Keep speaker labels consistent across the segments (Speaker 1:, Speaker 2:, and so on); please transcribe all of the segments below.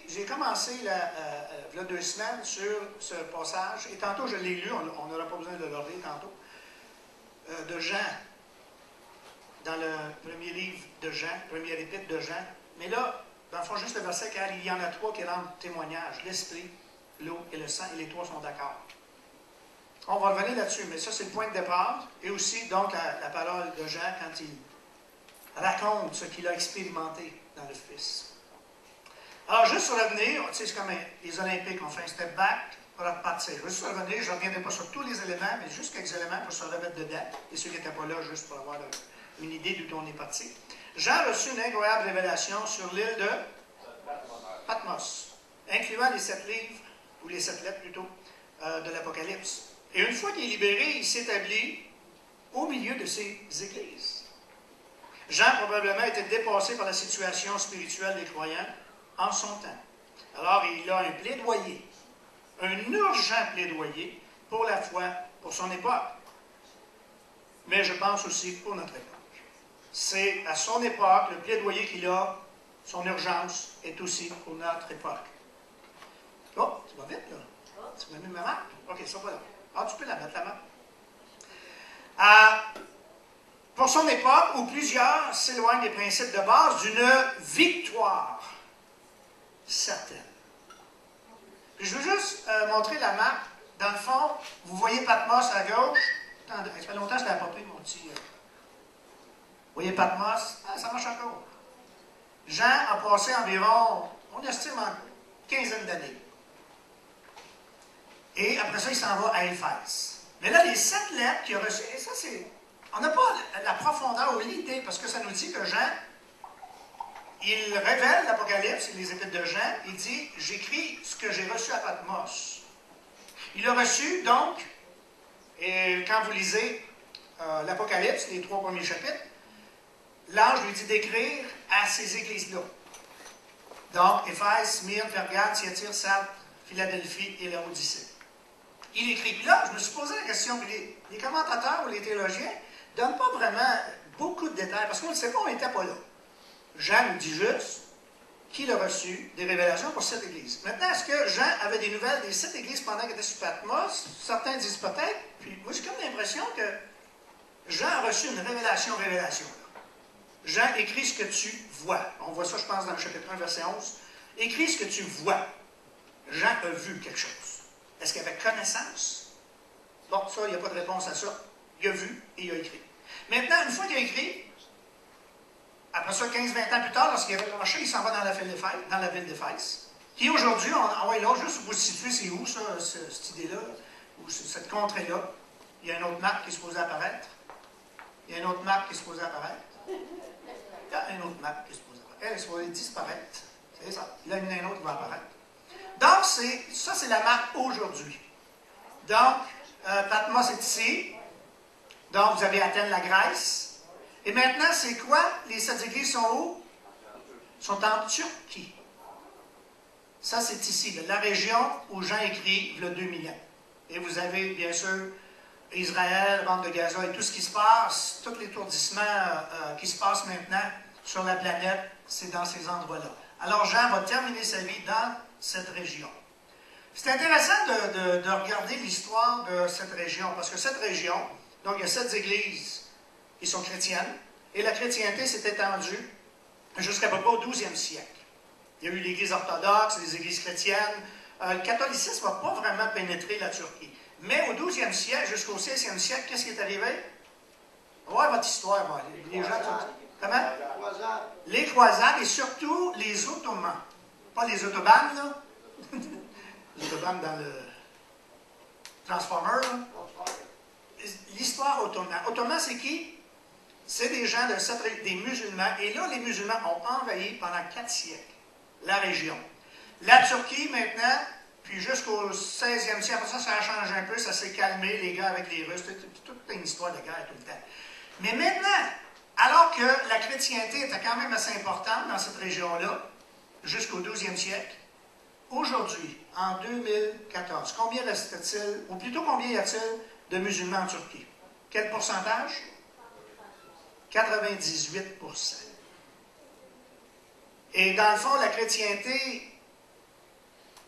Speaker 1: J'ai commencé il y a 2 semaines sur ce passage, et tantôt je l'ai lu, on n'aura pas besoin de le lire tantôt, de Jean, dans le premier livre de Jean, première épître de Jean. Mais là, dans le fond, juste le verset 4, il y en a 3 qui rendent témoignage, l'esprit, l'eau et le sang, et les 3 sont d'accord. On va revenir là-dessus, mais ça c'est le point de départ, et aussi donc la parole de Jean quand il raconte ce qu'il a expérimenté dans le Fils. Alors, juste revenir, tu sais, c'est comme les Olympiques, on fait un step back pour repartir. Juste revenir, je ne reviendrai pas sur tous les éléments, mais juste quelques éléments pour se remettre dedans. Et ceux qui n'étaient pas là, juste pour avoir une idée d'où on est parti. Jean a reçu une incroyable révélation sur l'île de Patmos, incluant les 7 livres, ou les 7 lettres plutôt, de l'Apocalypse. Et une fois qu'il est libéré, il s'établit au milieu de ces églises. Jean probablement était dépassé par la situation spirituelle des croyants en son temps. Alors, il a un plaidoyer, un urgent plaidoyer pour la foi, pour son époque. Mais je pense aussi pour notre époque. C'est à son époque, le plaidoyer qu'il a, son urgence, est aussi pour notre époque. Oh, tu vas vite, là. Tu m'as mis ma marque? OK, ça va là. Ah, tu peux la mettre, la marque. Pour son époque, où plusieurs s'éloignent des principes de base d'une victoire certaine. Puis je veux juste montrer la map. Dans le fond, vous voyez Patmos à gauche. Attendez, ça fait longtemps que je l'ai apporté, mon petit. Vous voyez Patmos? Ah, ça marche encore. Jean a passé environ, on estime, une quinzaine d'années. Et après ça, il s'en va à Éphèse. Mais là, les 7 lettres qu'il a reçues, et ça, c'est. On n'a pas la profondeur ou l'idée, parce que ça nous dit que Jean, il révèle l'Apocalypse, les épîtres de Jean, il dit, j'écris ce que j'ai reçu à Patmos. Il a reçu, donc, et quand vous lisez l'Apocalypse, les 3 premiers chapitres, l'ange lui dit d'écrire à ces églises-là. Donc, Éphèse, Smyrne, Pergame, Thyatire, Sardes, Philadelphie et Laodicée. Il écrit. Puis là, je me suis posé la question, puis les commentateurs ou les théologiens ne donnent pas vraiment beaucoup de détails, parce qu'on ne sait pas, on n'était pas là. Jean nous dit juste qu'il a reçu des révélations pour 7 églises. Maintenant, est-ce que Jean avait des nouvelles des 7 églises pendant qu'il était sur Patmos? Certains disent peut-être. Puis moi, j'ai comme l'impression que Jean a reçu une révélation. Jean écrit ce que tu vois. On voit ça, je pense, dans le chapitre 1, verset 11. Écris ce que tu vois. Jean a vu quelque chose. Est-ce qu'il avait connaissance? Bon, ça, il n'y a pas de réponse à ça. Il a vu et il a écrit. Maintenant, une fois qu'il a écrit, après ça, 15-20 ans plus tard, lorsqu'il avait lâché, il s'en va dans la ville d'Éphèse. Qui aujourd'hui, là, juste pour vous situer, c'est où ça, cette idée-là, ou cette contrée-là? Il y a une autre map qui est supposée apparaître. Il y a une autre map qui est supposée apparaître. Il y a une autre map qui est supposée apparaître. Elle est supposée disparaître. C'est ça. Là, il y en a une autre qui va apparaître. Donc, ça, c'est la map aujourd'hui. Donc, Patmos est ici. Donc, vous avez Athènes, la Grèce. Et maintenant, c'est quoi? Les 7 églises sont où? Sont en Turquie. Ça, c'est ici, la région où Jean écrit le 2000 ans. Et vous avez, bien sûr, Israël, bande de Gaza et tout ce qui se passe, tout l'étourdissement qui se passe maintenant sur la planète, c'est dans ces endroits-là. Alors, Jean va terminer sa vie dans cette région. C'est intéressant de regarder l'histoire de cette région, parce que cette région, donc il y a 7 églises qui sont chrétiennes, et la chrétienté s'est étendue jusqu'à peu près au 12e siècle. Il y a eu l'Église orthodoxe, les églises chrétiennes. Le catholicisme n'a pas vraiment pénétré la Turquie. Mais au 12e siècle jusqu'au 16e siècle, qu'est-ce qui est arrivé? On va voir votre histoire, moi. Les gens... Comment? Les croisades et surtout les Ottomans. Pas les autobans, là. Les autobans dans le Transformer, là. L'histoire ottomane. Ottoman, c'est qui? C'est des gens des musulmans. Et là, les musulmans ont envahi pendant 4 siècles la région. La Turquie, maintenant, puis jusqu'au 16e siècle, ça a changé un peu, ça s'est calmé, les gars avec les Russes, toute une histoire de guerre tout le temps. Mais maintenant, alors que la chrétienté était quand même assez importante dans cette région-là, jusqu'au 12e siècle, aujourd'hui, en 2014, combien reste-t-il, ou plutôt combien y a-t-il de musulmans en Turquie? Quel pourcentage? 98%. Et dans le fond, la chrétienté,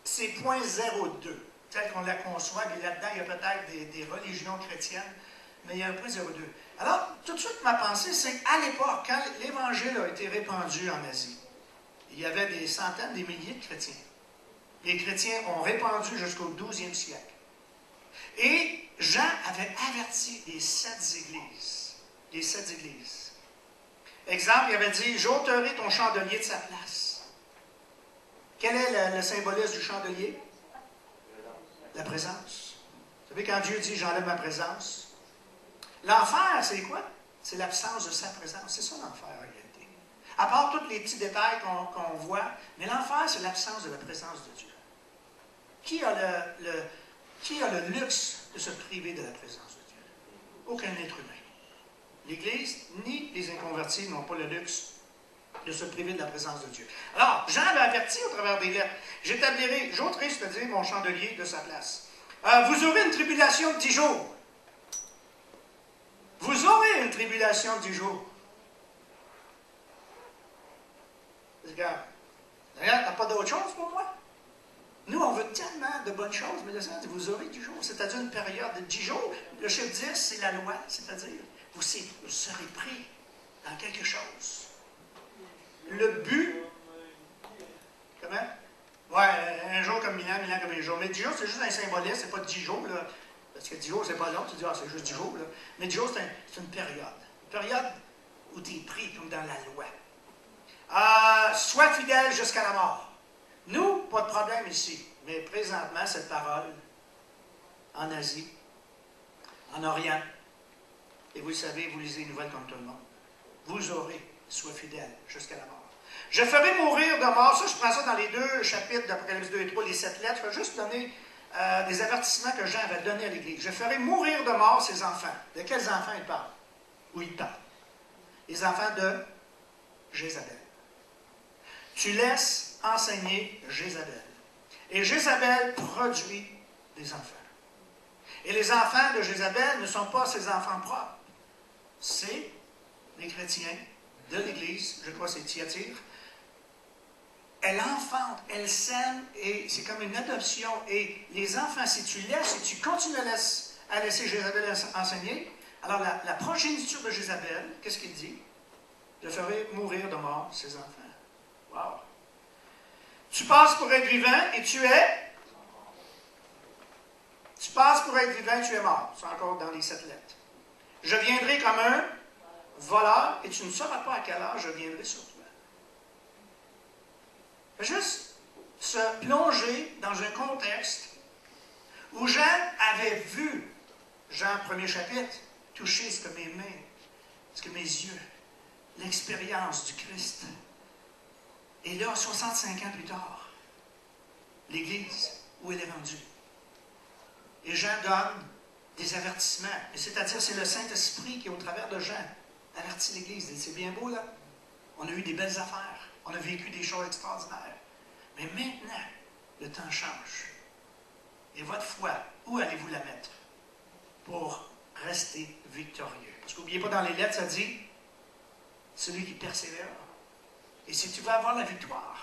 Speaker 1: c'est 0.02, tel qu'on la conçoit. Et là-dedans, il y a peut-être des religions chrétiennes, mais il y a un 0.02. Alors, tout de suite, ma pensée, c'est qu'à l'époque, quand l'Évangile a été répandu en Asie, il y avait des centaines, des milliers de chrétiens. Les chrétiens ont répandu jusqu'au 12e siècle. Et Jean avait averti les 7 églises. Les 7 églises. Exemple, il avait dit, j'ôterai ton chandelier de sa place. Quel est le symbolisme du chandelier? La présence. Vous savez, quand Dieu dit, j'enlève ma présence, l'enfer, c'est quoi? C'est l'absence de sa présence. C'est ça l'enfer, en réalité. À part tous les petits détails qu'on voit, mais l'enfer, c'est l'absence de la présence de Dieu. Qui a le luxe de se priver de la présence de Dieu? Aucun être humain. L'Église ni les inconvertis n'ont pas le luxe de se priver de la présence de Dieu. Alors, Jean avait averti au travers des lettres, j'ôterai, c'est-à-dire mon chandelier de sa place. Vous aurez une tribulation de 10 jours. Vous aurez une tribulation de 10 jours. Regarde, t'as pas d'autre chose pour moi? Nous, on veut tellement de bonnes choses, mais le Seigneur dit, vous aurez 10 jours. C'est-à-dire une période de 10 jours. Le chiffre 10, c'est la loi. C'est-à-dire, vous serez pris dans quelque chose. Le but, comment? Ouais, un jour comme 1000 ans, 1000 ans comme un jour. Mais 10 jours, c'est juste un symbolisme, c'est pas 10 jours, là. Parce que 10 jours, c'est pas long. Tu dis, c'est juste 10 jours, là. Mais 10 jours, c'est une période. Une période où tu es pris, comme dans la loi. Sois fidèle jusqu'à la mort. Nous, pas de problème ici. Mais présentement, cette parole, en Asie, en Orient, et vous le savez, vous lisez les nouvelles comme tout le monde, vous aurez, sois fidèle jusqu'à la mort. Je ferai mourir de mort. Ça, je prends ça dans les 2 chapitres d'Apocalypse 2 et 3, les 7 lettres. Je vais juste donner des avertissements que Jean avait donnés à l'Église. Je ferai mourir de mort ses enfants. De quels enfants il parle? Où il parle? Les enfants de Jézabel. Tu laisses enseigner Jézabel. Et Jézabel produit des enfants. Et les enfants de Jézabel ne sont pas ses enfants propres. C'est les chrétiens de l'Église, je crois que c'est Thyatire. Elle enfante, elle sème, et c'est comme une adoption. Et les enfants, si tu laisses, si tu continues à laisser Jézabel enseigner, alors la progéniture de Jézabel, qu'est-ce qu'il dit? Je ferai mourir de mort ses enfants. Wow! Tu passes pour être vivant et tu es? Tu passes pour être vivant et tu es mort. C'est encore dans les 7 lettres. Je viendrai comme un voleur et tu ne sauras pas à quelle heure je viendrai sur toi. Juste se plonger dans un contexte où Jean avait vu, Jean 1er chapitre, toucher ce que mes mains, ce que mes yeux, l'expérience du Christ. Et là, 65 ans plus tard, l'Église, où elle est rendue. Et Jean donne des avertissements. C'est-à-dire, c'est le Saint-Esprit qui, au travers de Jean, avertit l'Église. C'est bien beau, là. On a eu des belles affaires. On a vécu des choses extraordinaires. Mais maintenant, le temps change. Et votre foi, où allez-vous la mettre pour rester victorieux? Parce qu'oubliez pas, dans les lettres, ça dit, celui qui persévère. Et si tu veux avoir la victoire.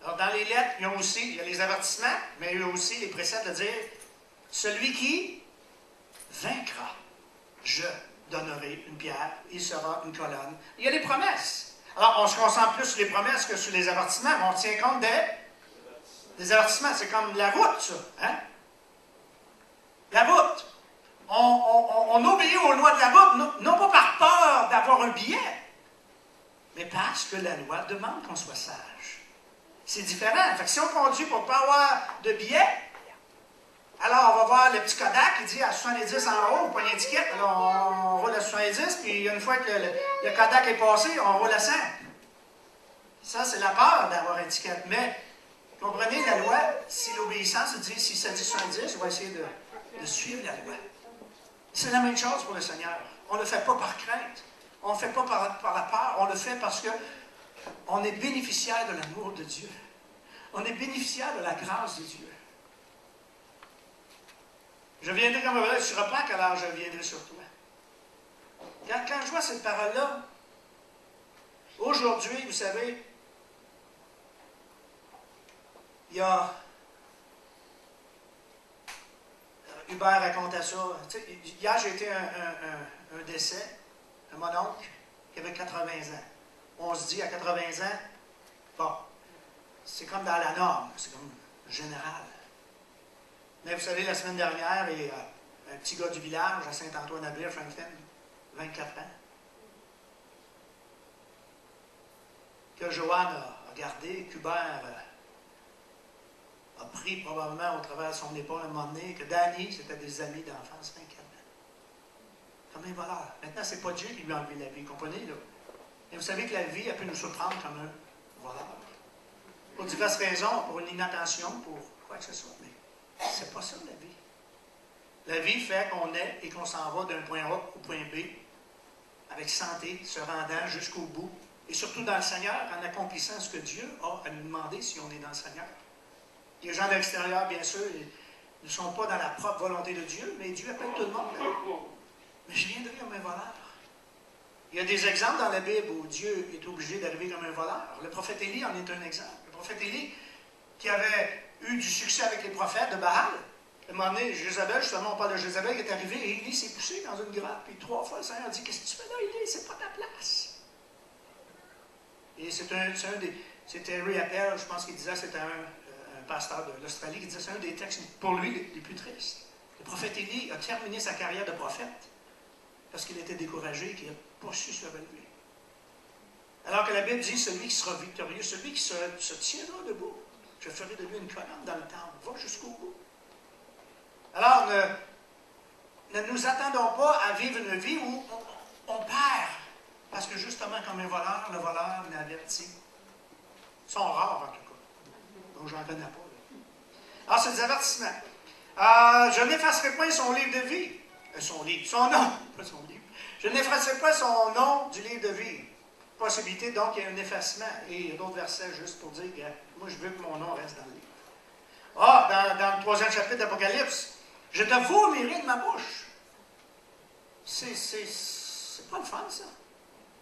Speaker 1: Alors, dans les lettres, il y a les avertissements, mais il y a aussi les préceptes de dire, celui qui vaincra, je donnerai une pierre, il sera une colonne. Il y a des promesses. Alors, on se concentre plus sur les promesses que sur les avertissements, mais on tient compte des avertissements. C'est comme la route, ça. Hein? La route. On obéit aux lois de la route, non pas par peur d'avoir un billet, mais parce que la loi demande qu'on soit sage. C'est différent. Fait que si on conduit pour ne pas avoir de billet, alors on va voir le petit Kodak qui dit à 70 en haut, poignée d'étiquette. Alors on roule à 70, puis une fois que le Kodak est passé, on roule à 100. Ça, c'est la peur d'avoir une étiquette. Mais, comprenez, la loi, si l'obéissance dit, si ça dit 70, on va essayer de suivre la loi. C'est la même chose pour le Seigneur. On ne le fait pas par crainte. On ne le fait pas par la peur. On le fait parce qu'on est bénéficiaire de l'amour de Dieu. On est bénéficiaire de la grâce de Dieu. Je viendrai comme un voleur, tu ne sauras pas à quelle heure je viendrai sur toi. Quand je vois cette parole-là, aujourd'hui, vous savez, Il y a... Hubert racontait ça. Tu sais, hier, j'ai été un décès, un mon oncle, qui avait 80 ans. On se dit, à 80 ans, bon, c'est comme dans la norme, c'est comme général. Mais vous savez, la semaine dernière, un petit gars du village, à Saint-Antoine-à-Blair, Franklin, 24 ans, que Joanne a regardé, qu'Hubert a pris probablement au travers de son épaule à un moment donné, que Danny, c'était des amis d'enfance, 24 ans. Comme un voleur. Maintenant, c'est pas Dieu qui lui a enlevé la vie, comprenez, là? Et vous savez que la vie, elle peut nous surprendre comme un voleur. Pour diverses raisons, pour une inattention, pour quoi que ce soit. Mais c'est pas ça, la vie. La vie fait qu'on est et qu'on s'en va d'un point A au point B, avec santé, se rendant jusqu'au bout. Et surtout dans le Seigneur, en accomplissant ce que Dieu a à nous demander si on est dans le Seigneur. Les gens de l'extérieur, bien sûr, ne sont pas dans la propre volonté de Dieu, mais Dieu appelle tout le monde. Mais je viendrai comme un voleur. Il y a des exemples dans la Bible où Dieu est obligé d'arriver comme un voleur. Le prophète Élie en est un exemple. Le prophète Élie, qui avait eu du succès avec les prophètes de Baal, à un moment donné, Jézabel, justement, on parle de Jézabel, qui est arrivé et Élie s'est poussé dans une grotte. Puis 3 fois, le Seigneur a dit, qu'est-ce que tu fais là, Élie? C'est pas ta place. Et c'était Harry Appel, je pense qu'il disait, c'était un pasteur de l'Australie, qui disait, c'est un des textes pour lui les plus tristes. Le prophète Élie a terminé sa carrière de prophète parce qu'il était découragé et qu'il n'a pas su se relever. Alors que la Bible dit, celui qui sera victorieux, celui qui se tiendra debout, je ferai de lui une colonne dans le temple, va jusqu'au bout. Alors, ne nous attendons pas à vivre une vie où on perd. Parce que justement, comme un voleur, le voleur n'avertit. Ils sont rares, en tout cas. Donc, j'en connais pas. Là. Alors, c'est des avertissements. Je n'effacerai pas son livre de vie. Son nom, pas son livre. Je n'effacerai pas son nom du livre de vie. Possibilité, donc, il y a un effacement. Et il y a d'autres versets juste pour dire que moi, je veux que mon nom reste dans le livre. Dans le 3e chapitre d'Apocalypse, je te vomirai de ma bouche. C'est pas le fun, ça.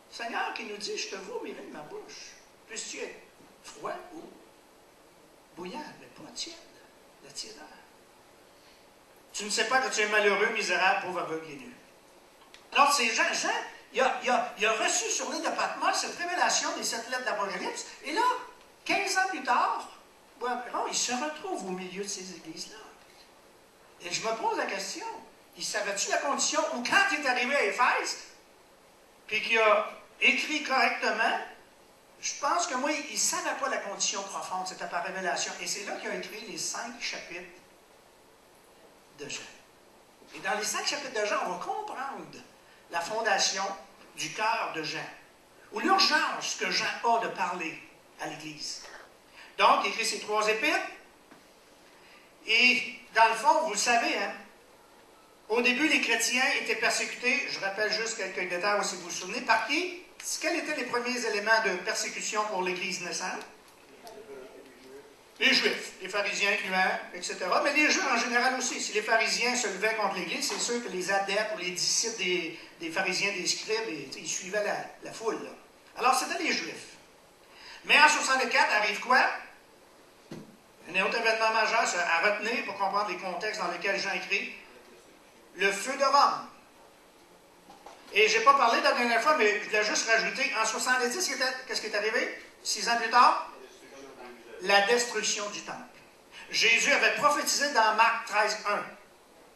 Speaker 1: Seigneur qui nous dit, je te vomirai de ma bouche. Puisses-tu être froid ou bouillant, mais pas tiède, la tiédeur. Tu ne sais pas que tu es malheureux, misérable, pauvre, aveugle et nu. Alors, ces gens, il a reçu sur l'île de Patmos cette révélation des 7 lettres d'Apocalypse, et là, 15 ans plus tard, il se retrouve au milieu de ces églises-là. Et je me pose la question, il savait-tu la condition où quand il est arrivé à Éphèse, puis qu'il a écrit correctement, je pense que moi, il ne savait pas la condition profonde, c'était par révélation. Et c'est là qu'il a écrit les 5 chapitres de Jean. Et dans les 5 chapitres de Jean, on va comprendre la fondation du cœur de Jean, ou l'urgence que Jean a de parler à l'Église. Donc, il écrit ces 3 épîtres, et dans le fond, vous le savez, hein, au début, les chrétiens étaient persécutés, je rappelle juste quelques détails si vous vous souvenez, par qui? Quels étaient les premiers éléments de persécution pour l'Église naissante? Les Juifs, les pharisiens incluant, etc. Mais les Juifs en général aussi. Si les pharisiens se levaient contre l'Église, c'est sûr que les adeptes ou les disciples des pharisiens, des scribes, ils suivaient la foule. Là. Alors, c'était les Juifs. Mais en 64, arrive quoi? Un autre événement majeur à retenir pour comprendre les contextes dans lesquels Jean écrit. Le feu de Rome. Et je n'ai pas parlé la dernière fois, mais je voulais juste rajouter, en 70, qu'est-ce qui est arrivé? 6 ans plus tard? La destruction du temple. Jésus avait prophétisé dans Marc 13, 1.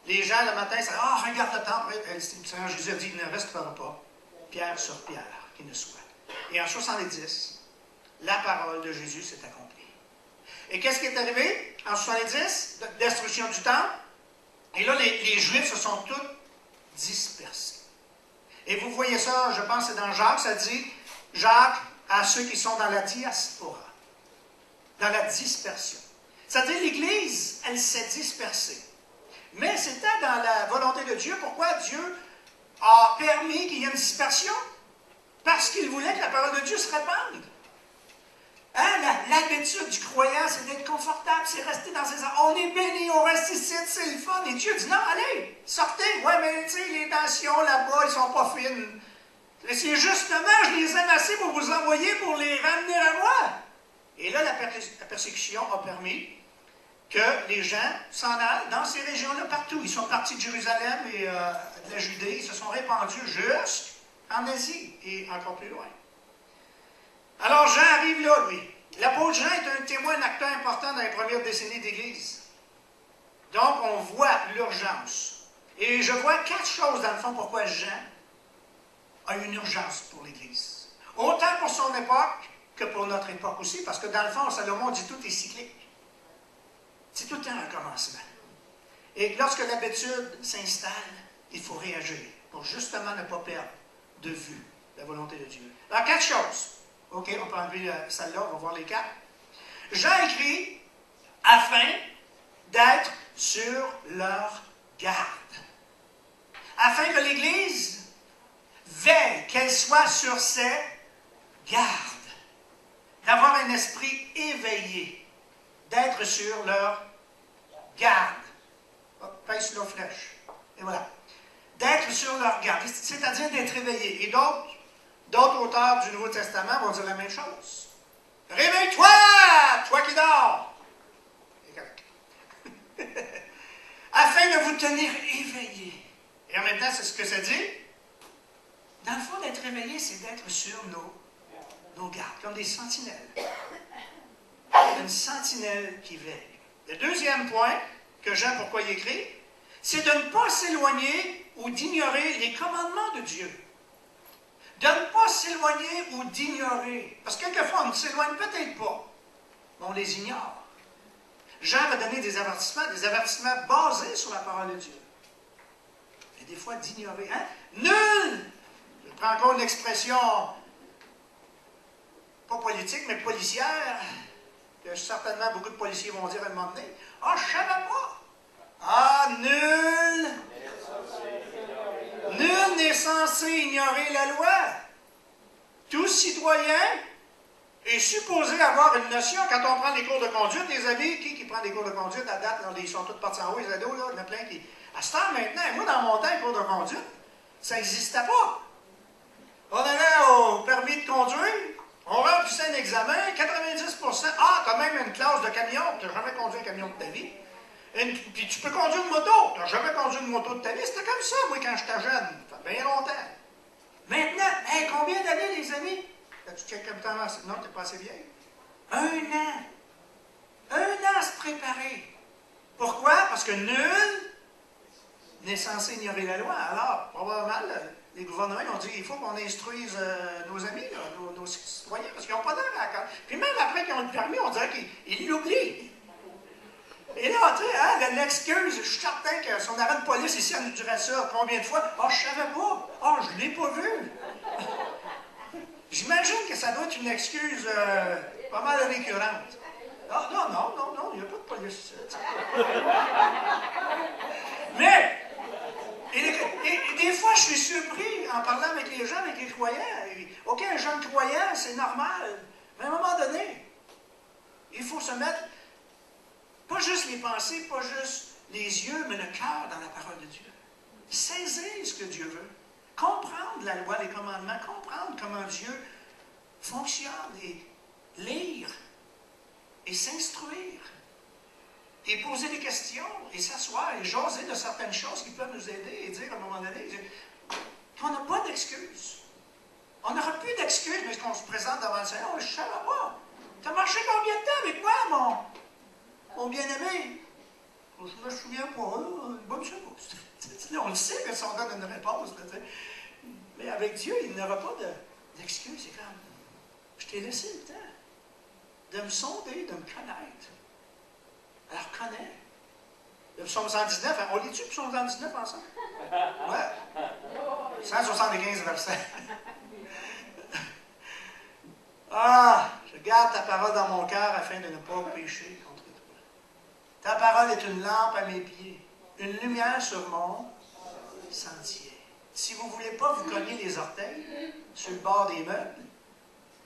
Speaker 1: Les gens, le matin, disaient, regarde le temple. Le Seigneur Jésus a dit, il ne restera pas pierre sur pierre qui ne soit. Et en 70, la parole de Jésus s'est accomplie. Et qu'est-ce qui est arrivé? En 70, destruction du temple. Et là, les Juifs se sont tous dispersés. Et vous voyez ça, je pense, c'est dans Jacques, ça dit, Jacques à ceux qui sont dans la diaspora, dans la dispersion. C'est-à-dire, l'Église, elle s'est dispersée. Mais c'était dans la volonté de Dieu. Pourquoi Dieu a permis qu'il y ait une dispersion? Parce qu'il voulait que la parole de Dieu se répande. Hein, l'habitude du croyant, c'est d'être confortable, c'est rester dans ses... On est béni, on reste ici, c'est le fun. Et Dieu dit, non, allez, sortez. Ouais, mais tu sais, les tensions là-bas, ils sont pas fines. Et c'est justement, je les aime assez pour vous envoyer, pour les ramener à moi. Et là, la persécution a permis que les gens s'en allent dans ces régions-là partout. Ils sont partis de Jérusalem et de la Judée, ils se sont répandus jusqu'en Asie et encore plus loin. Alors Jean arrive là, lui. L'apôtre Jean est un témoin, un acteur important dans les premières décennies d'Église. Donc, on voit l'urgence. Et je vois 4 choses, dans le fond, pourquoi Jean a une urgence pour l'Église. Autant pour son époque que pour notre époque aussi, parce que dans le fond, Salomon dit tout est cyclique. C'est tout le temps un commencement. Et lorsque l'habitude s'installe, il faut réagir pour justement ne pas perdre de vue la volonté de Dieu. Alors, 4 choses. OK, on peut enlever celle-là, on va voir les 4. Jean écrit afin d'être sur leur garde. Afin que l'Église veille, qu'elle soit sur ses gardes. D'avoir un esprit éveillé. D'être sur leur garde. Pèse sur la flèche. Et voilà. D'être sur leur garde, c'est-à-dire d'être éveillé. Et d'autres auteurs du Nouveau Testament vont dire la même chose. Réveille-toi, toi qui dors. Afin de vous tenir éveillé. Et en même temps, c'est ce que ça dit. Dans le fond, d'être éveillé, c'est d'être sur nos gardes, comme des sentinelles. Une sentinelle qui veille. Le deuxième point que Jean, pourquoi il écrit, c'est de ne pas s'éloigner ou d'ignorer les commandements de Dieu. De ne pas s'éloigner ou d'ignorer. Parce que quelquefois, on ne s'éloigne peut-être pas, mais on les ignore. Jean va donner des avertissements basés sur la parole de Dieu. Et des fois, d'ignorer. Hein? Nul! Je prends encore une expression, pas politique, mais policière, que certainement beaucoup de policiers vont dire à un moment donné. Ah, je ne savais pas! Ah, nul! Nul n'est censé ignorer la loi. Tout citoyen est supposé avoir une notion. Quand on prend des cours de conduite, les amis, qui prend des cours de conduite à date, là, ils sont tous partis en haut, les ados, là, il y en a plein qui... À ce temps maintenant, moi dans mon temps, les cours de conduite, ça n'existait pas. On allait au permis de conduire, on remplissait un examen, 90%, ah, tu as même une classe de camion, tu n'as jamais conduit un camion de ta vie. Puis tu peux conduire une moto, tu n'as jamais conduit une moto de ta vie. C'était comme ça, moi, quand j'étais jeune, ça fait bien longtemps. Maintenant, hey, combien d'années, les amis? As-tu checké comme temps? Non, tu n'es pas assez vieille. 1 an. 1 an à se préparer. Pourquoi? Parce que nul n'est censé ignorer la loi. Alors, probablement, les gouvernements ont dit il faut qu'on instruise nos amis, là, nos citoyens, parce qu'ils n'ont pas d'air à... Puis même après qu'ils ont le permis, on dirait qu'ils l'oublient. Et là, tu sais, hein, l'excuse, je suis certain que son arrêt de police ici, elle nous dirait ça combien de fois? Ah, je ne savais pas. Ah, je ne l'ai pas vu. J'imagine que ça doit être une excuse pas mal récurrente. Ah, non, il n'y a pas de police. Mais, et des fois, je suis surpris en parlant avec les gens, avec les croyants. OK, un jeune croyant, c'est normal. Mais à un moment donné, il faut se mettre, pas juste les pensées, pas juste les yeux, mais le cœur dans la parole de Dieu. Saisir ce que Dieu veut. Comprendre la loi, les commandements, comprendre comment Dieu fonctionne et lire et s'instruire et poser des questions et s'asseoir et jaser de certaines choses qui peuvent nous aider et dire à un moment donné qu'on n'a pas d'excuses. On n'aura plus d'excuses, mais qu'on se présente devant le Seigneur, je ne savais pas. Tu as marché combien de temps avec moi, mon bien-aimé? Je me souviens pas, bonne chose. On le sait que si on donne une réponse, là, mais avec Dieu, il n'y aura pas d'excuses. C'est comme, je t'ai laissé le temps de me sonder, de me connaître. Alors, connais. Le psaume 119, on lit-tu le psaume 119 ensemble? Ouais. 175 versets. Ah, je garde ta parole dans mon cœur afin de ne pas pécher contre toi. Ta parole est une lampe à mes pieds, une lumière sur mon sentier. Si vous ne voulez pas vous cogner les orteils sur le bord des meubles,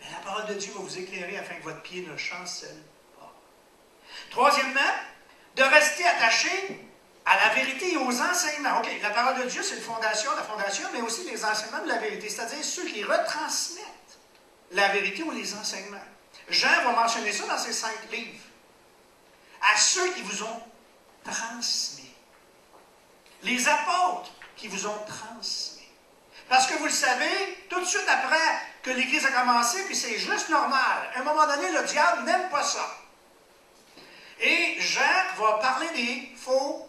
Speaker 1: mais la parole de Dieu va vous éclairer afin que votre pied ne chancelle pas. Troisièmement, de rester attaché à la vérité et aux enseignements. OK, la parole de Dieu, c'est la fondation, mais aussi les enseignements de la vérité, c'est-à-dire ceux qui retransmettent la vérité ou les enseignements. Jean va mentionner ça dans ses 5 livres. À ceux qui vous ont transmis. Les apôtres qui vous ont transmis. Parce que vous le savez, tout de suite après que l'Église a commencé, puis c'est juste normal. À un moment donné, le diable n'aime pas ça. Et Jean va parler des faux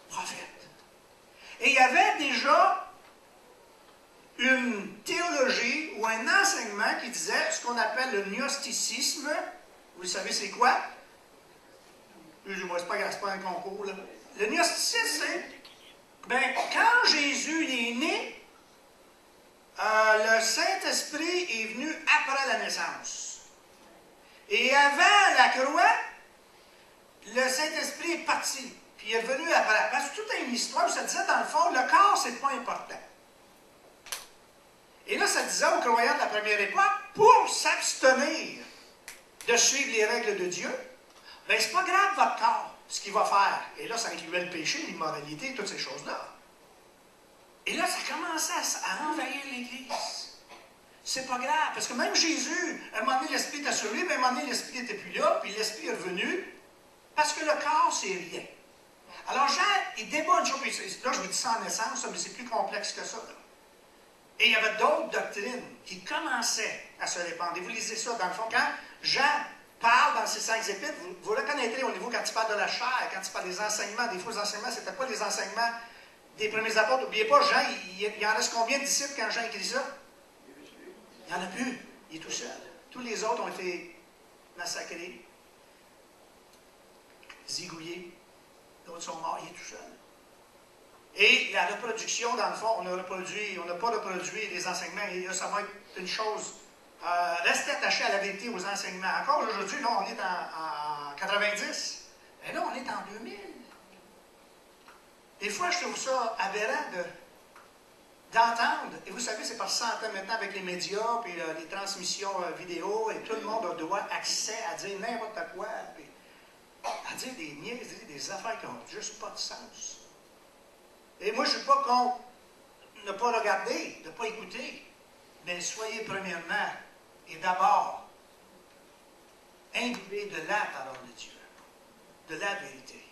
Speaker 1: prophètes. Et il y avait déjà une théologie ou un enseignement qui disait ce qu'on appelle le gnosticisme. Vous savez c'est quoi? Excusez-moi, c'est pas grave, c'est pas un concours, là. Le gnosticisme, c'est, quand Jésus est né, le Saint-Esprit est venu après la naissance. Et avant la croix, le Saint-Esprit est parti. Puis il est venu après. Parce que toute une histoire où ça disait, dans le fond, le corps, c'est pas important. Et là, ça disait aux croyants de la première époque, pour s'abstenir de suivre les règles de Dieu, bien, c'est pas grave votre corps, ce qu'il va faire. Et là, ça incluait le péché, l'immoralité, toutes ces choses-là. Et là, ça commençait à envahir l'Église. C'est pas grave, parce que même Jésus, à un moment donné, l'Esprit était sur lui, mais à un moment donné, l'Esprit n'était plus là, puis l'Esprit est revenu, parce que le corps, c'est rien. Alors, Jean, il débat une chose, là, je vous dis ça en essence, mais c'est plus complexe que ça. Là. Et il y avait d'autres doctrines qui commençaient à se répandre. Et vous lisez ça, dans le fond, quand Jean parle dans ses 5 épîtres, vous reconnaîtrez au niveau quand il parle de la chair, quand il parle des enseignements, des faux enseignements, ce n'était pas les enseignements des premiers apôtres. N'oubliez pas, Jean, il en reste combien de disciples quand Jean écrit ça? Il n'y en a plus. Il est tout seul. Tous les autres ont été massacrés, zigouillés. D'autres sont morts, il est tout seul. Et la reproduction, dans le fond, on n'a pas reproduit les enseignements. Et là, ça va être une chose. Restez attachés à la vérité, aux enseignements. Encore aujourd'hui, là, on est en 90. Mais là, on est en 2000. Des fois, je trouve ça aberrant d'entendre. Et vous savez, c'est par centaines maintenant avec les médias, puis les transmissions vidéo, et tout le monde a droit, accès à dire n'importe quoi, puis à dire des niaiseries, des affaires qui n'ont juste pas de sens. Et moi, je ne suis pas contre ne pas regarder, ne pas écouter, mais soyez premièrement et d'abord imbibés de la parole de Dieu, de la vérité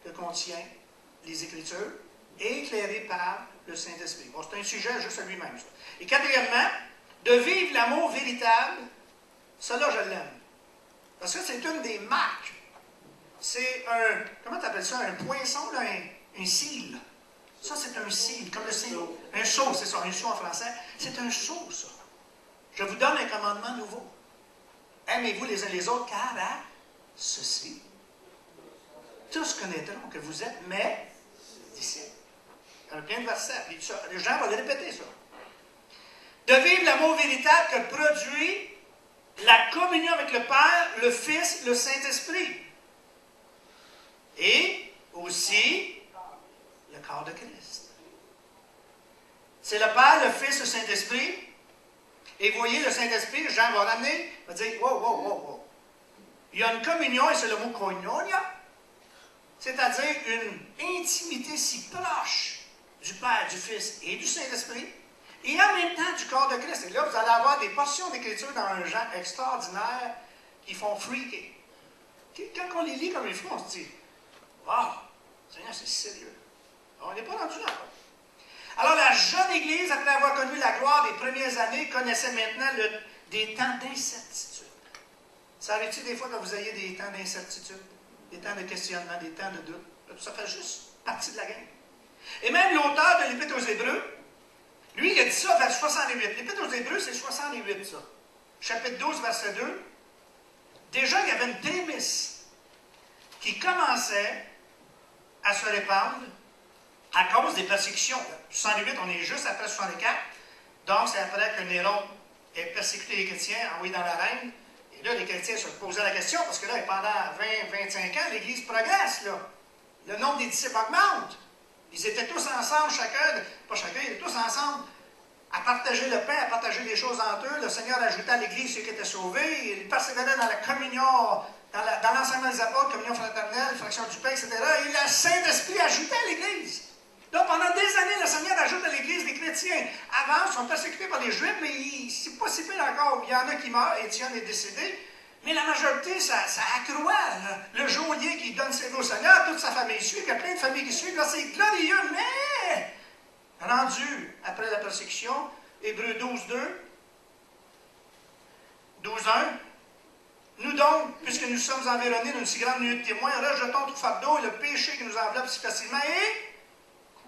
Speaker 1: que contient les Écritures, et éclairés par le Saint-Esprit. Bon, c'est un sujet juste à lui-même, ça. Et quatrièmement, de vivre l'amour véritable, cela je l'aime. Parce que c'est une des marques. C'est un, comment tu appelles ça, un poinçon, là, un cil. Ça, c'est un cil, comme le cil. Un sceau, c'est ça, un sceau en français. C'est un sceau, ça. Je vous donne un commandement nouveau. Aimez-vous les uns les autres, car à ceci, tous connaîtront que vous êtes mes disciples. Il y a plein de versets. Puis ça, les gens vont le répéter, ça. De vivre l'amour véritable que produit la communion avec le Père, le Fils, le Saint-Esprit. Et aussi le corps de Christ. C'est le Père, le Fils, le Saint-Esprit. Et vous voyez, le Saint-Esprit, Jean va ramener, va dire, wow. Il y a une communion, et c'est le mot koinonia, c'est-à-dire une intimité si proche du Père, du Fils et du Saint-Esprit, et en même temps du corps de Christ. Et là, vous allez avoir des portions d'Écriture dans un genre extraordinaire qui font freaker. Quand on les lit comme il faut, on se dit, wow, Seigneur, c'est sérieux. On n'est pas rendu là. Alors, la jeune Église, après avoir connu la gloire des premières années, connaissait maintenant des temps d'incertitude. Ça arrive-t-il des fois que vous ayez des temps d'incertitude, des temps de questionnement, des temps de doute? Ça fait juste partie de la game. Et même l'auteur de l'Épître aux Hébreux, lui, il a dit ça vers 68. L'Épître aux Hébreux, c'est 68, ça. Chapitre 12, verset 2. Déjà, il y avait une prémisse qui commençait à se répandre à cause des persécutions. 68, on est juste après 64. Donc, c'est après que Néron ait persécuté les chrétiens, envoyé dans l'arène. Et là, les chrétiens se posaient la question, parce que là, pendant 20-25 ans, l'Église progresse, là. Le nombre des disciples augmente. Ils étaient tous ensemble, ils étaient tous ensemble à partager le pain, à partager les choses entre eux. Le Seigneur ajoutait à l'Église ceux qui étaient sauvés. Ils persévéraient dans la communion, dans l'enseignement des apôtres, communion fraternelle, fraction du pain, etc. Et le Saint-Esprit ajoutait à l'Église. Donc, pendant des années, le Seigneur ajoute à l'Église des chrétiens. Avant, ils sont persécutés par les Juifs, mais c'est pas si pire encore. Il y en a qui meurent, Étienne est décédé. Mais la majorité, ça accroît. Le geôlier qui donne ses vies au Seigneur, toute sa famille suit, il y a plein de familles qui suivent, là, c'est glorieux, mais rendu après la persécution, Hébreux 12, 1, nous donc, puisque nous sommes environnés d'une si grande nuée de témoins, rejetons tout fardeau et le péché qui nous enveloppe si facilement et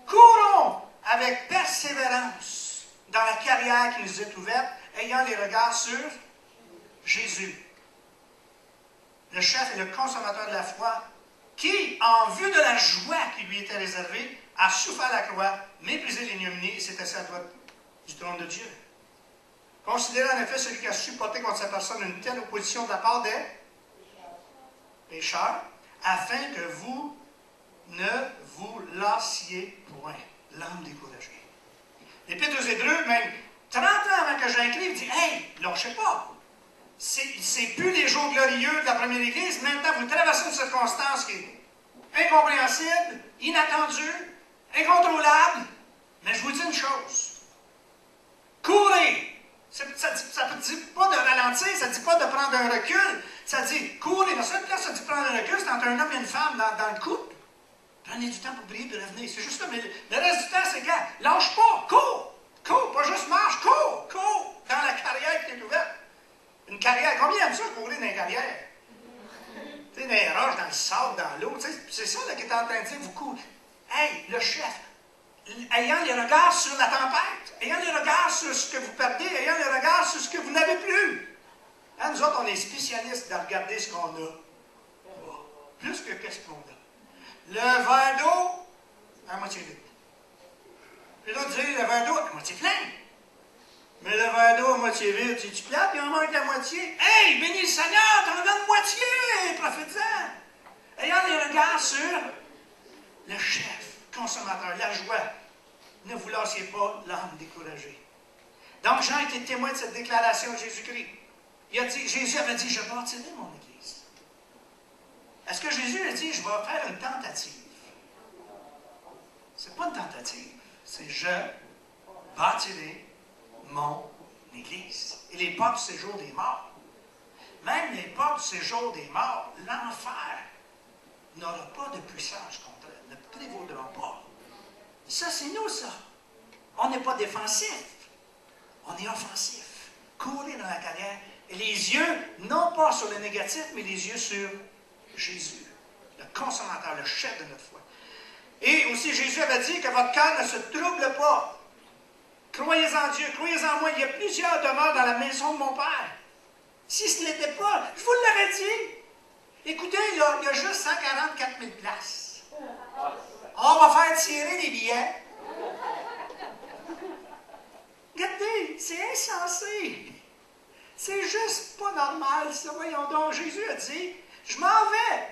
Speaker 1: courons avec persévérance dans la carrière qui nous est ouverte, ayant les regards sur Jésus, le chef et le consommateur de la foi, qui, en vue de la joie qui lui était réservée, a souffert la croix, méprisé l'ignominie et s'est assis à droite du trône de Dieu. Considérez en effet celui qui a supporté contre sa personne une telle opposition de la part des pécheurs, afin que vous ne vous lassiez point, l'âme découragée. L'Épître aux Hébreux, même 30 ans avant que j'incline, dit « Hey, lâchez pas! C'est plus les jours glorieux de la première Église, maintenant vous traversez une circonstance qui est incompréhensible, inattendue, incontrôlable, mais je vous dis une chose. Courez! Ça ne dit pas de ralentir, ça ne dit pas de prendre un recul, ça dit courir. La seule place où ça dit prendre un recul, c'est entre un homme et une femme dans le couple. Prenez du temps pour prier et revenir. C'est juste ça, mais le reste du temps, c'est quand? Lâche pas, cours! Cours, pas juste marche, cours! Cours! Dans la carrière qui est ouverte. Une carrière, combien aime ça courir dans les carrières? Tu sais, dans les roches, dans le sable, dans l'eau, c'est ça qu'il est en train de dire, vous courez. Hey, le chef, ayant les regards sur la tempête, ayant les regards sur ce que vous perdez, ayant les regards sur ce que vous n'avez plus. Hein, nous autres, on est spécialistes de regarder ce qu'on a. Plus que qu'est-ce qu'on a. Le verre d'eau, à moitié vide. Puis l'autre dit, le verre d'eau, à moitié plein. Mais le verre d'eau à moitié vide, tu plate, il en manque la moitié. Hey, bénis le Seigneur, t'en donnes moitié, prophète-en. Ayant les regards sur le chef, consommateur, la joie. Ne vous lassiez pas l'âme découragée. Donc Jean était témoin de cette déclaration de Jésus-Christ. Jésus avait dit, je bâtirai mon Église. Est-ce que Jésus a dit, je vais faire une tentative? Ce n'est pas une tentative. C'est je bâtirai mon Église. Et les portes du séjour des morts. Même les portes du séjour des morts, l'enfer n'aura pas de puissance contre elle, ne prévaudra pas. Ça, c'est nous, ça. On n'est pas défensif. On est offensif. Courir dans la carrière. Et les yeux, non pas sur le négatif, mais les yeux sur Jésus, le consommateur, le chef de notre foi. Et aussi, Jésus avait dit que votre cœur ne se trouble pas. Croyez en Dieu, croyez en moi. Il y a plusieurs demeures dans la maison de mon Père. Si ce n'était pas, je vous l'aurais dit. Écoutez, là, il y a juste 144 000 places. On va faire tirer les billets. Regardez, c'est insensé. C'est juste pas normal, ça. Voyons donc, Jésus a dit, je m'en vais.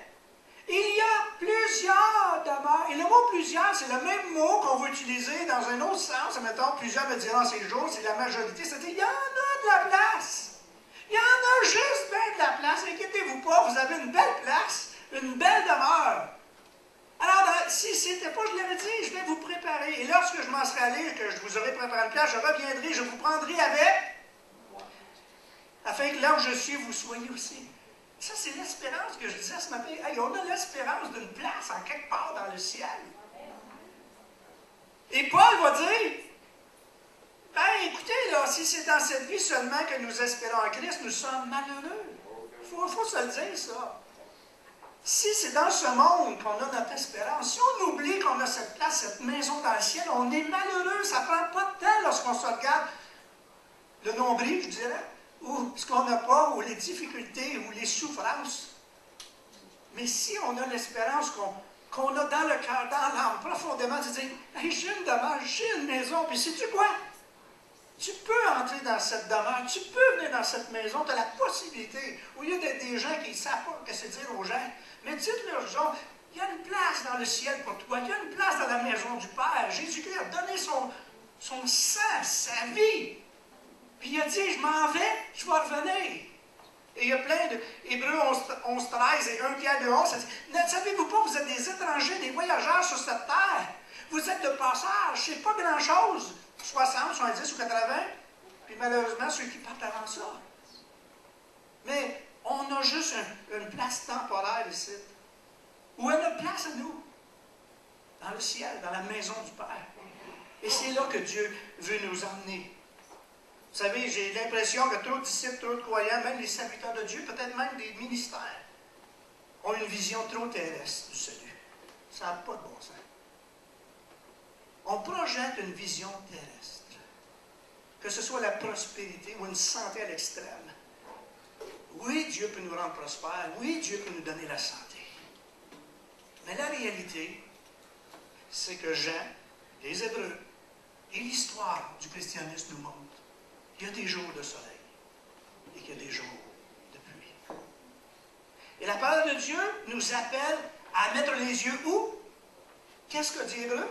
Speaker 1: Il y a plusieurs demeures. Et le mot plusieurs, c'est le même mot qu'on va utiliser dans un autre sens. Mettons, plusieurs me diront ces jours, c'est la majorité. C'est-à-dire, il y en a de la place. Il y en a juste bien de la place. Inquiétez-vous pas, vous avez une belle place, une belle demeure. Alors, si ce n'était pas, je l'avais dit, je vais vous préparer. Et lorsque je m'en serai allé, que je vous aurai préparé une place, je reviendrai, je vous prendrai avec, afin que là où je suis, vous soyez aussi. Ça, c'est l'espérance que je disais ce matin. Hey, on a l'espérance d'une place en quelque part dans le ciel. Et Paul va dire, ben écoutez, là, si c'est dans cette vie seulement que nous espérons en Christ, nous sommes malheureux. Il faut se le dire, ça. Si c'est dans ce monde qu'on a notre espérance, si on oublie qu'on a cette place, cette maison dans le ciel, on est malheureux. Ça ne prend pas de temps lorsqu'on se regarde le nombril, je dirais, ou ce qu'on n'a pas, ou les difficultés, ou les souffrances. Mais si on a l'espérance qu'on a dans le cœur, dans l'âme, profondément, de dire, hey, j'ai une demeure, j'ai une maison, puis sais-tu quoi? Tu peux entrer dans cette demeure, tu peux venir dans cette maison, tu as la possibilité. Au lieu d'être des gens qui ne savent pas ce que c'est dire aux gens, mais dites-leur, il y a une place dans le ciel pour toi, il y a une place dans la maison du Père. Jésus-Christ a donné son sang, sa vie. Puis il a dit, je m'en vais, je vais revenir. Et il y a plein de... Hébreux 11, 13 et 1 Pierre 2, 11, ça dit, ne savez-vous pas que vous êtes des étrangers, des voyageurs sur cette terre? Vous êtes de passage, c'est pas grand-chose. 60, 70 ou 80, puis malheureusement, ceux qui partent avant ça. Mais on n'a juste une place temporaire ici. Où est notre place à nous? Dans le ciel, dans la maison du Père. Et c'est là que Dieu veut nous emmener. Vous savez, j'ai l'impression que trop de disciples, trop de croyants, même les serviteurs de Dieu, peut-être même des ministères, ont une vision trop terrestre du salut. Ça n'a pas de bon sens. On projette une vision terrestre. Que ce soit la prospérité ou une santé à l'extrême. Oui, Dieu peut nous rendre prospères. Oui, Dieu peut nous donner la santé. Mais la réalité, c'est que Jean, les Hébreux et l'histoire du christianisme nous montrent qu'il y a des jours de soleil et qu'il y a des jours de pluie. Et la parole de Dieu nous appelle à mettre les yeux où? Qu'est-ce que dit Hébreu?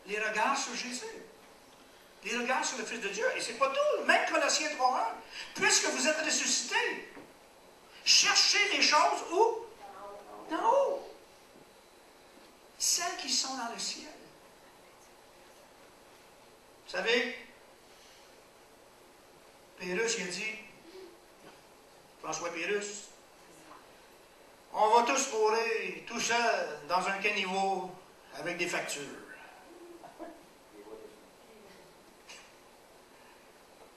Speaker 1: Les regards sur Jésus. Les regards sur le Fils de Dieu. Et ce n'est pas tout. Même Colossiens 3:1. Puisque vous êtes ressuscités, cherchez les choses où? D'en haut. Celles qui sont dans le ciel. Vous savez, Pérus, il a dit, François Pérus, on va tous mourir tout seul dans un caniveau avec des factures.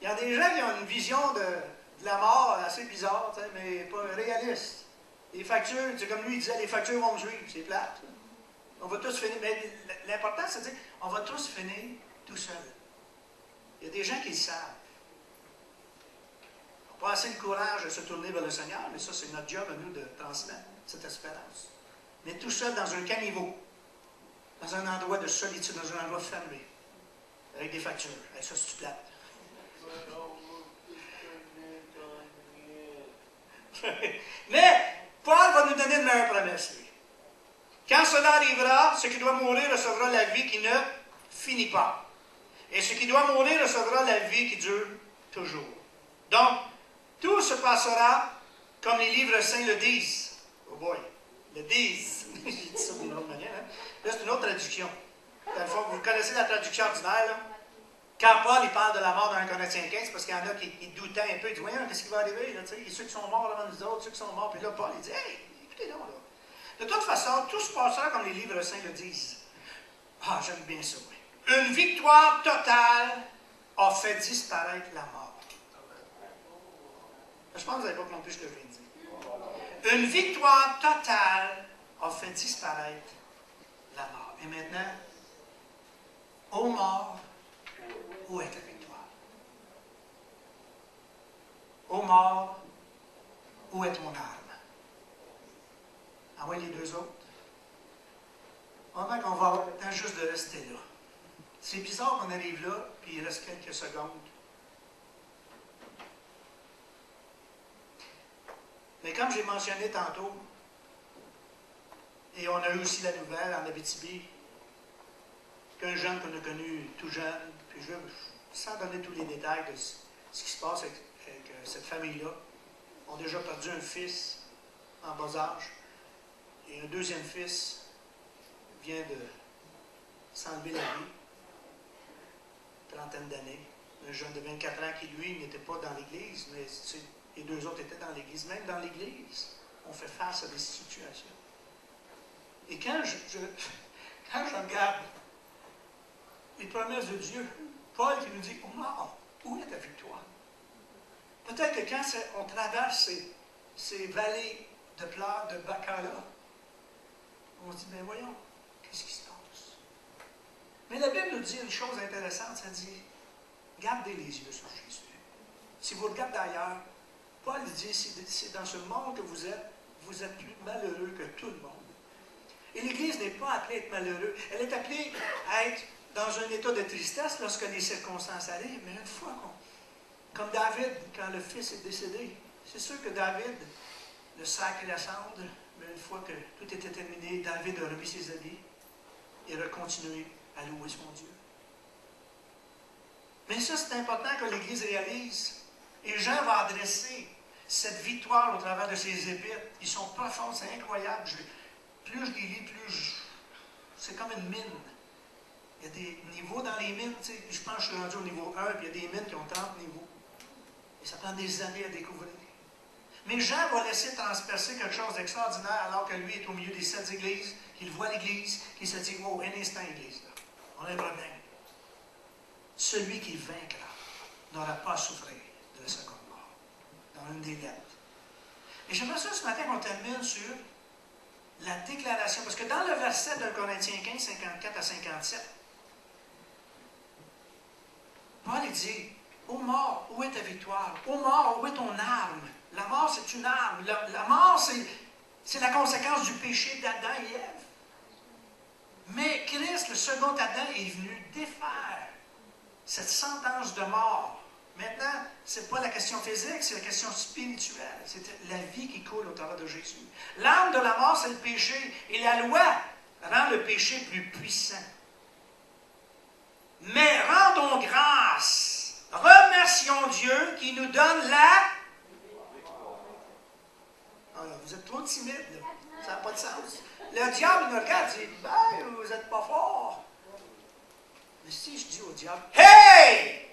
Speaker 1: Il y a des gens qui ont une vision de la mort assez bizarre, mais pas réaliste. Les factures, c'est comme lui, il disait, les factures vont me suivre, c'est plate. On va tous finir, mais l'important, c'est de dire, on va tous finir tout seul. Il y a des gens qui le savent. On n'a pas assez le courage de se tourner vers le Seigneur, mais ça, c'est notre job à nous de transmettre cette espérance. Mais tout seul dans un caniveau, dans un endroit de solitude, dans un endroit fermé, avec des factures. Et ça, c'est plate. Mais Paul va nous donner une meilleure promesse, lui. Quand cela arrivera, ce qui doit mourir recevra la vie qui ne finit pas. Et ce qui doit mourir recevra la vie qui dure toujours. Donc, tout se passera comme les livres saints le disent. Oh boy, le disent. J'ai dit ça d'une autre manière. Hein? Là, c'est une autre traduction. Dans le fond, vous connaissez la traduction ordinaire, là? Quand Paul il parle de la mort dans 1 Corinthiens 15, parce qu'il y en a qui doutaient un peu, ils disent, voyons, qu'est-ce qui va arriver? Là, ceux qui sont morts avant nous autres, ceux qui sont morts. Puis là, Paul, il dit, hey, écoutez donc, là. De toute façon, tout se passera comme les livres saints le disent. Ah, j'aime bien ça, oui. Une victoire totale a fait disparaître la mort. Je pense que vous n'avez pas compris ce que je viens de dire. Une victoire totale a fait disparaître la mort. Et maintenant, ô mort, où est ta victoire? Ô mort, où est ton arme? Envoyez les deux autres. On va qu'on va avoir le temps juste de rester là. C'est bizarre qu'on arrive là, puis il reste quelques secondes. Mais comme j'ai mentionné tantôt, et on a eu aussi la nouvelle en Abitibi, qu'un jeune qu'on a connu tout jeune, puis je veux, sans donner tous les détails de ce qui se passe avec cette famille-là, ont déjà perdu un fils en bas âge, et un deuxième fils vient de s'enlever la vie, trentaine d'années, un jeune de 24 ans qui, lui, n'était pas dans l'Église, mais les deux autres étaient dans l'Église. Même dans l'Église, on fait face à des situations. Et quand je regarde les promesses de Dieu, Paul qui nous dit, oh mort, où est ta victoire? Peut-être que quand on traverse ces vallées de pleurs, de baccarat, on se dit, ben voyons, qu'est-ce qui se passe? Mais la Bible nous dit une chose intéressante, ça dit, gardez les yeux sur Jésus. Si vous regardez ailleurs, Paul dit, c'est dans ce monde que vous êtes plus malheureux que tout le monde. Et l'Église n'est pas appelée à être malheureux, elle est appelée à être dans un état de tristesse lorsque les circonstances arrivent, mais une fois comme David, quand le fils est décédé, c'est sûr que David, le sac et la cendre, mais une fois que tout était terminé, David a remis ses habits et a continué à louer son Dieu. Mais ça, c'est important que l'Église réalise. Et Jean va adresser cette victoire au travers de ses épîtres. Ils sont profonds, c'est incroyable. Plus je les lis, c'est comme une mine. Il y a des niveaux dans les mines. Je pense que je suis rendu au niveau 1, puis il y a des mines qui ont 30 niveaux. Et ça prend des années à découvrir. Mais Jean va laisser transpercer quelque chose d'extraordinaire alors que lui est au milieu des 7 églises, qu'il voit l'Église, qu'il se dit, wow, un instant, Église, là, on a un problème. Celui qui vaincra n'aura pas à souffrir de la seconde mort. Dans une des lettres. Et j'aimerais ça ce matin qu'on termine sur la déclaration, parce que dans le verset de Corinthiens 15, 54 à 57, Paul dit, ô mort, où est ta victoire? Ô mort, où est ton arme? La mort, c'est une arme. La mort, c'est la conséquence du péché d'Adam et Ève. Mais Christ, le second Adam, est venu défaire cette sentence de mort. Maintenant, ce n'est pas la question physique, c'est la question spirituelle. C'est la vie qui coule au travers de Jésus. L'arme de la mort, c'est le péché. Et la loi rend le péché plus puissant. Mais rendons grâce. Remercions Dieu qui nous donne la... Alors, vous êtes trop timide, là. Ça n'a pas de sens. Le diable nous regarde et dit, ben, vous n'êtes pas fort. Mais si je dis au diable, hey!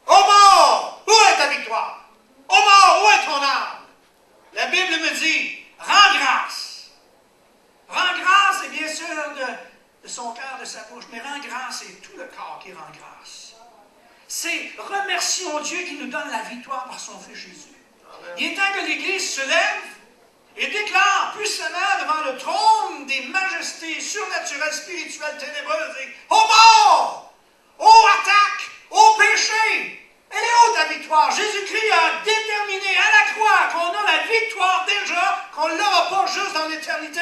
Speaker 1: Ô mort, où est ta victoire? Ô mort, où est ton âme? La Bible me dit, rends grâce. Rends grâce, et bien sûr, de son cœur, de sa bouche, mais rends grâce, c'est tout le corps qui rend grâce. C'est remercions Dieu qui nous donne la victoire par son Fils Jésus. Amen. Il est temps que l'Église se lève et déclare puissamment devant le trône des majestés surnaturelles, spirituelles, ténébreuses, et ô mort, ô attaque, ô péché, elle est où ta victoire? Jésus-Christ a déterminé à la croix qu'on a la victoire déjà, qu'on ne l'aura pas juste dans l'éternité.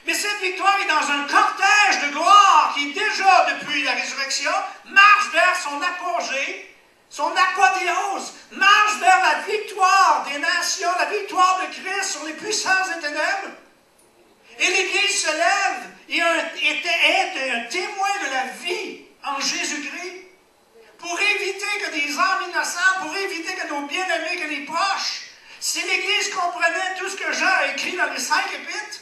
Speaker 1: Mais cette victoire est dans un cortège de gloire qui, déjà depuis la résurrection, marche vers son apogée, son apothéose, marche vers la victoire des nations, la victoire de Christ sur les puissances des ténèbres. Et l'Église se lève et est un témoin de la vie en Jésus-Christ pour éviter que des âmes innocentes, pour éviter que nos bien-aimés, que les proches, si l'Église comprenait tout ce que Jean a écrit dans les 5 épîtres,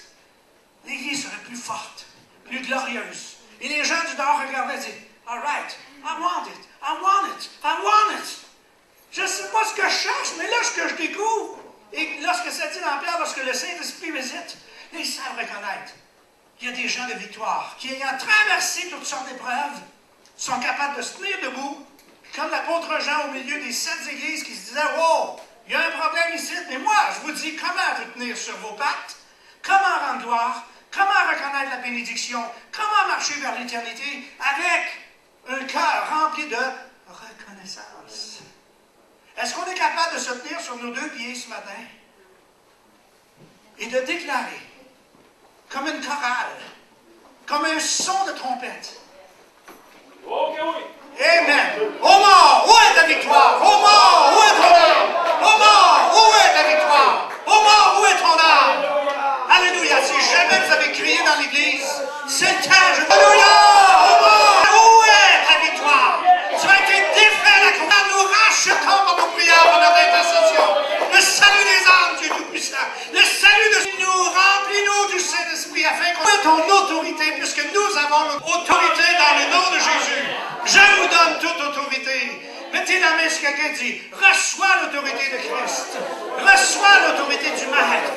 Speaker 1: l'Église serait plus forte, plus glorieuse. Et les gens du dehors regardaient et disaient, all right, I want it, I want it, I want it. Je ne sais pas ce que je cherche, mais là, ce que je découvre, et lorsque ça dit dans Pierre, lorsque le Saint-Esprit visite, ils savent reconnaître qu'il y a des gens de victoire qui, ayant traversé toutes sortes d'épreuves, sont capables de se tenir debout, comme l'apôtre Jean au milieu des 7 églises qui se disaient, wow, il y a un problème ici, mais moi, je vous dis comment vous tenir sur vos pattes, comment rendre gloire, comment reconnaître la bénédiction, comment marcher vers l'éternité avec un cœur rempli de reconnaissance. Est-ce qu'on est capable de se tenir sur nos 2 pieds ce matin et de déclarer, comme une chorale, comme un son de trompette?
Speaker 2: Ok, oui.
Speaker 1: Amen. Ô mort, où est ta victoire? Ô mort, où est ton âme? Ô mort, où est ta victoire? Ô mort, où est ton âme? Alléluia. Si jamais vous avez crié dans l'Église, c'est le temps. Alléluia. Ô mort, où est ta victoire? Tu as été défait à la croix. Nous rachetons par nos prières, par notre intercession. Le salut des âmes, Dieu Tout-Puissant. Le salut de nous, remplis-nous du Saint-Esprit afin qu'on ait ton autorité, puisque nous avons l'autorité dans le nom de Jésus. Je vous donne toute autorité. Mettez la main sur quelqu'un et dit, reçois l'autorité de Christ. Reçois l'autorité du Maître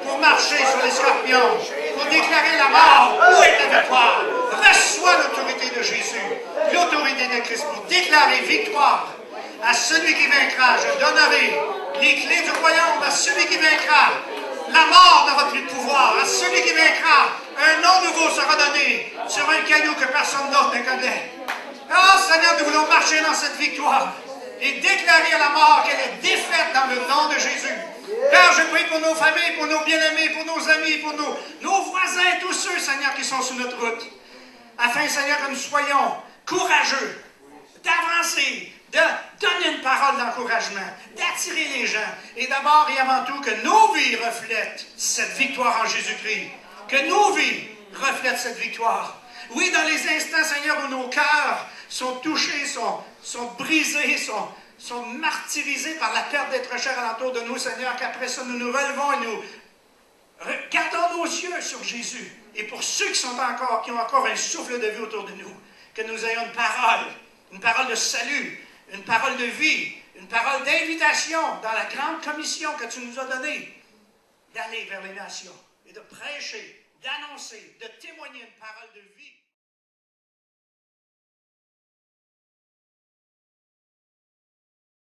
Speaker 1: pour marcher sur les scorpions, pour déclarer la mort. Où est ta victoire? Reçois l'autorité de Jésus, l'autorité de Christ pour déclarer victoire à celui qui vaincra. Je donnerai les clés du royaume à celui qui vaincra. La mort n'aura plus de pouvoir. À celui qui vaincra, un nom nouveau sera donné sur un caillou que personne d'autre ne connaît. Oh Seigneur, nous voulons marcher dans cette victoire et déclarer à la mort qu'elle est défaite dans le nom de Jésus. Père, je prie pour nos familles, pour nos bien-aimés, pour nos amis, pour nos voisins, tous ceux, Seigneur, qui sont sur notre route. Afin, Seigneur, que nous soyons courageux, d'avancer, de donner une parole d'encouragement, d'attirer les gens. Et d'abord et avant tout, que nos vies reflètent cette victoire en Jésus-Christ. Que nos vies reflètent cette victoire. Oui, dans les instants, Seigneur, où nos cœurs sont touchés, sont brisés, sont martyrisés par la perte d'être chers alentour de nous, Seigneur, qu'après ça, nous nous relevons et nous gardons nos yeux sur Jésus. Et pour ceux qui ont encore un souffle de vie autour de nous, que nous ayons une parole de salut, une parole de vie, une parole d'invitation dans la grande commission que tu nous as donnée, d'aller vers les nations et de prêcher, d'annoncer, de témoigner une parole de vie.